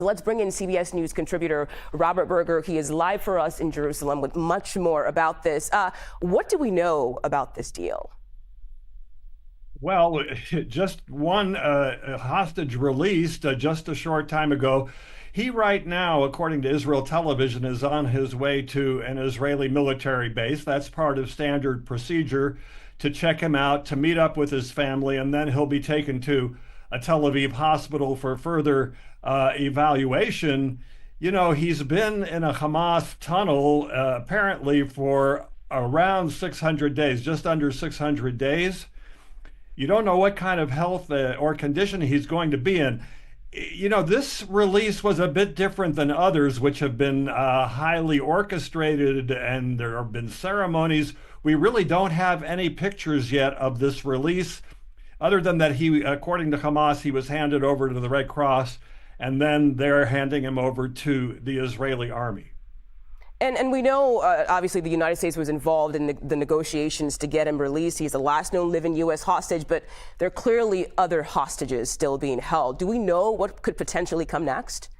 Let's bring in CBS News contributor Robert Berger. He is live for us in Jerusalem with much more about this. What do we know about this deal? Well, just one hostage released just a short time ago. He right now, according to Israel television, is on his way to an Israeli military base. That's part of standard procedure to check him out, to meet up with his family, and then he'll be taken to a Tel Aviv hospital for further evaluation. You know, he's been in a Hamas tunnel apparently for around 600 days, just under 600 days. You don't know what kind of health or condition he's going to be in. You know, this release was a bit different than others, which have been highly orchestrated, and there have been ceremonies. We really don't have any pictures yet of this release, other than that he, according to Hamas, he was handed over to the Red Cross, and then they're handing him over to the Israeli army. And we know, obviously, the United States was involved in the negotiations to get him released. He's the last known living U.S. hostage, but there are clearly other hostages still being held. Do we know what could potentially come next?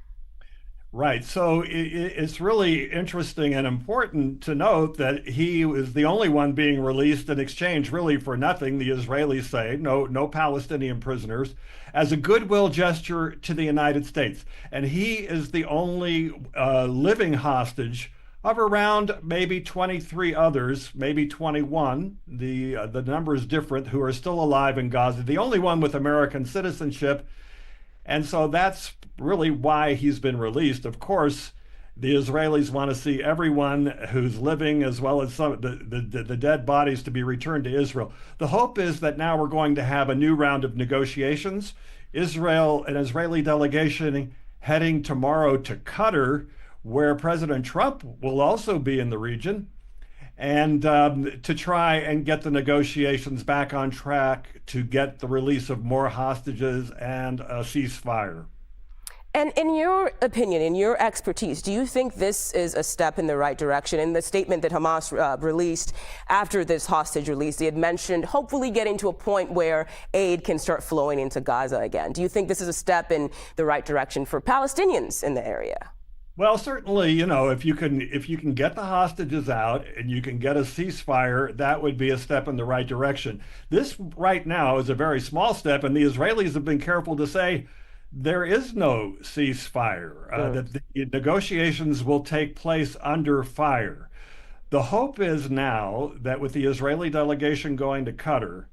Right. So it's really interesting and important to note that he is the only one being released in exchange, really for nothing, the Israelis say, no Palestinian prisoners, as a goodwill gesture to the United States. And he is the only living hostage of around maybe 23 others, maybe 21. The number is different, who are still alive in Gaza, the only one with American citizenship. And so that's really why he's been released. Of course, the Israelis want to see everyone who's living, as well as some the dead bodies, to be returned to Israel. The hope is that now we're going to have a new round of negotiations. an Israeli delegation heading tomorrow to Qatar, where President Trump will also be in the region, and to try and get the negotiations back on track to get the release of more hostages and a ceasefire. And in your opinion, in your expertise, do you think this is a step in the right direction? In the statement that Hamas released after this hostage release, they had mentioned hopefully getting to a point where aid can start flowing into Gaza again. Do you think this is a step in the right direction for Palestinians in the area? Well, certainly, you know, if you can get the hostages out and you can get a ceasefire, that would be a step in the right direction. This right now is a very small step, and the Israelis have been careful to say there is no ceasefire, that the negotiations will take place under fire. The hope is now that with the Israeli delegation going to Qatar,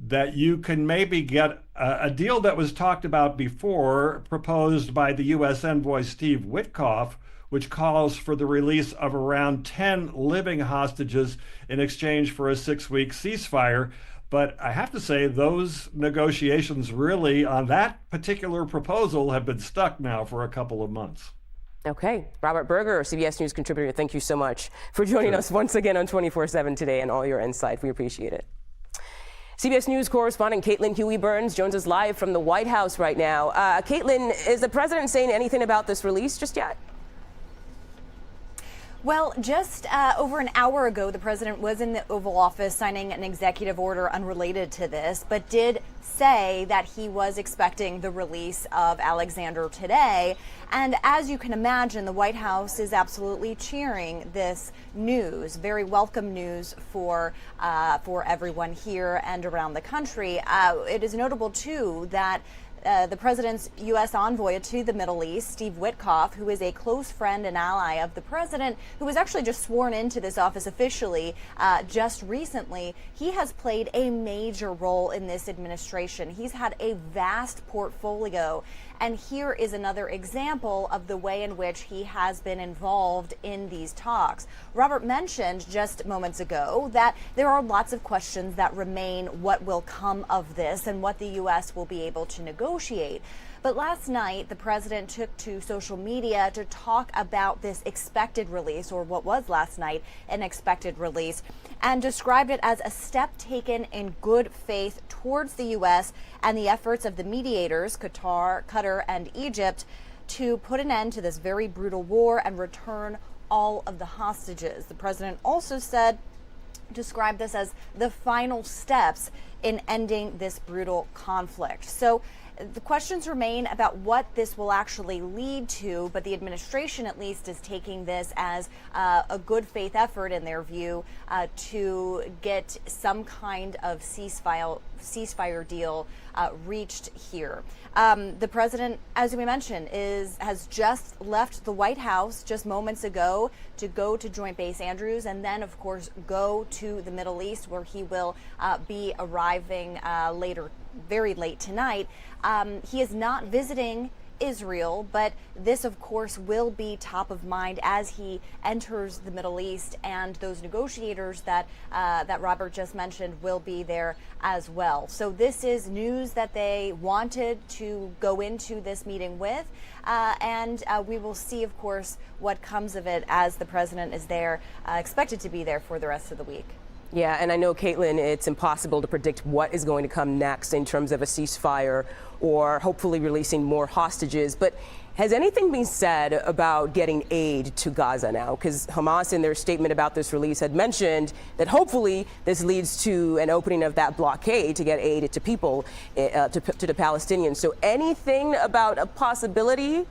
that you can maybe get a deal that was talked about before, proposed by the U.S. envoy Steve Witkoff, which calls for the release of around 10 living hostages in exchange for a 6-week ceasefire. But I have to say, those negotiations really on that particular proposal have been stuck now for a couple of months. Okay. Robert Berger, CBS News contributor, thank you so much for joining us once again on 24/7 today and all your insight. We appreciate it. CBS News correspondent Caitlin Huey-Burns joins us live from the White House right now. Caitlin, is the president saying anything about this release just yet? Well, just over an hour ago, the president was in the Oval Office signing an executive order unrelated to this, but did say that he was expecting the release of Alexander today. And as you can imagine, the White House is absolutely cheering this news. Very welcome news for everyone here and around the country. It is notable, too, that the president's U.S. envoy to the Middle East, Steve Witkoff, who is a close friend and ally of the president, who was actually just sworn into this office officially just recently, he has played a major role in this administration. He's had a vast portfolio, and here is another example of the way in which he has been involved in these talks. Robert mentioned just moments ago that there are lots of questions that remain. What will come of this and what the U.S. will be able to negotiate? But last night, the president took to social media to talk about this expected release, or what was last night an expected release, and described it as a step taken in good faith towards the U.S. and the efforts of the mediators, Qatar, and Egypt, to put an end to this very brutal war and return all of the hostages. The president also described this as the final steps in ending this brutal conflict. So the questions remain about what this will actually lead to, but the administration at least is taking this as a good faith effort in their view to get some kind of ceasefire deal reached here. The president, as we mentioned, has just left the White House just moments ago to go to Joint Base Andrews and then, of course, go to the Middle East, where he will be arriving later, very late tonight. He is not visiting Israel, but this, of course, will be top of mind as he enters the Middle East, and those negotiators that Robert just mentioned will be there as well. So this is news that they wanted to go into this meeting with, and we will see, of course, what comes of it as the president is there, expected to be there for the rest of the week. Yeah, and I know, Caitlin, it's impossible to predict what is going to come next in terms of a ceasefire or hopefully releasing more hostages. But has anything been said about getting aid to Gaza now? Because Hamas, in their statement about this release, had mentioned that hopefully this leads to an opening of that blockade to get aid to people, to the Palestinians. So anything about a possibility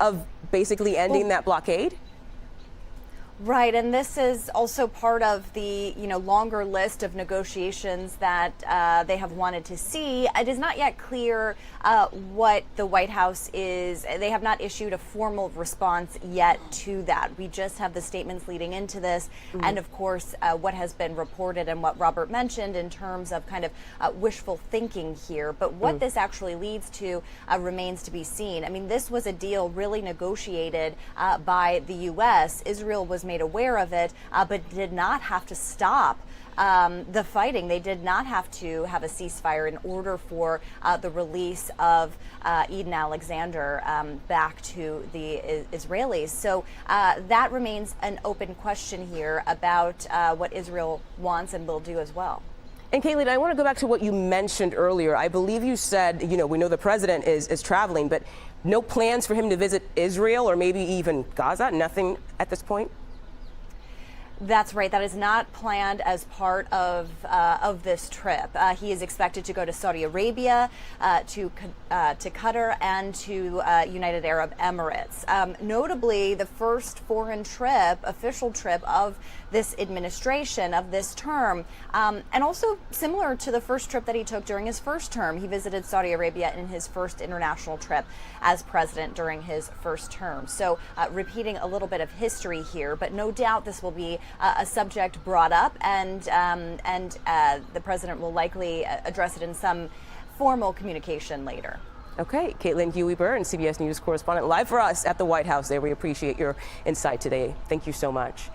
of basically ending that blockade? Right, and this is also part of the longer list of negotiations that they have wanted to see. It is not yet clear what the White House is. They have not issued a formal response yet to that. We just have the statements leading into this, and of course what has been reported and what Robert mentioned in terms of kind of wishful thinking here. But what this actually leads to remains to be seen. I mean, this was a deal really negotiated by the U.S. Israel was made aware of it, but did not have to stop the fighting. They did not have to have a ceasefire in order for the release of Edan Alexander back to the Israelis. So that remains an open question here about what Israel wants and will do as well. And Caitlin, I want to go back to what you mentioned earlier. I believe you said, we know the president is traveling, but no plans for him to visit Israel or maybe even Gaza? Nothing at this point? That's right. That is not planned as part of this trip. He is expected to go to Saudi Arabia, to Qatar, and to United Arab Emirates. Notably, the first foreign trip, official trip of this administration, of this term, and also similar to the first trip that he took during his first term. He visited Saudi Arabia in his first international trip as president during his first term. So repeating a little bit of history here, but no doubt this will be a subject brought up, and the president will likely address it in some formal communication later. Okay, Caitlin Huey-Burns, CBS News correspondent, live for us at the White House there. We appreciate your insight today. Thank you so much.